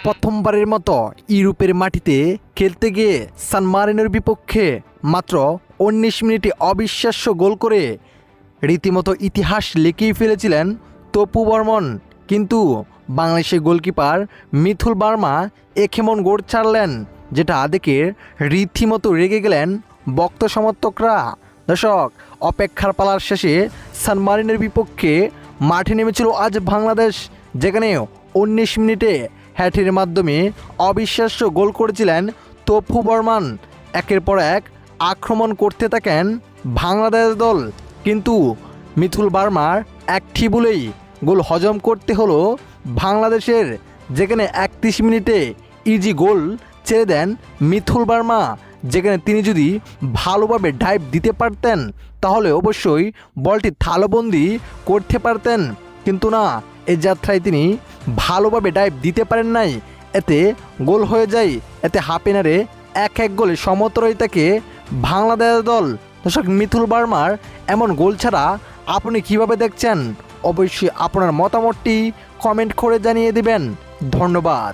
প্রথমবারের মতো ইউরোপের মাটিতে খেলতে গিয়ে সান মারিনোর বিপক্ষে মাত্র ১৯ মিনিটে অবিশ্বাস্য গোল করে রীতিমতো ইতিহাস লিখেই ফেলেছিলেন তপু বর্মন। কিন্তু বাংলাদেশের গোলকিপার মিথুল বার্মা কেমন গোল ছাড়লেন, যেটা দেখে রীতিমতো রেগে গেলেন ভক্ত সমর্থকরা। দর্শক, অপেক্ষার পালার শেষে সান মারিনোর বিপক্ষে মাঠে নেমেছিল আজ বাংলাদেশ, যেখানে ১৯ মিনিটে হ্যাটের মাধ্যমে অবিশ্বাস্য গোল করেছিলেন তপু বর্মন। একের পর এক আক্রমণ করতে থাকেন বাংলাদেশ দল, কিন্তু মিথুল বার্মার একটি বলেই গোল হজম করতে হলো বাংলাদেশের, যেখানে ৩১ মিনিটে ইজি গোল ছেড়ে দেন মিথুল বার্মা, যেখানে তিনি যদি ভালোভাবে ডাইভ দিতে পারতেন তাহলে অবশ্যই বলটি থালবন্দি করতে পারতেন। কিন্তু না, এই যাত্রায় তিনি ভালোভাবে ডাইভ দিতে পারেন নাই, এতে গোল হয়ে যায়। এতে হাফেনারে ১-১ গোলে সমতরই থাকে বাংলাদেশ দল। দর্শক, মিথুল বার্মার এমন গোল ছাড়া আপনি কিভাবে দেখছেন? অবশ্যই আপনার মতামতটি কমেন্ট করে জানিয়ে দিবেন। ধন্যবাদ।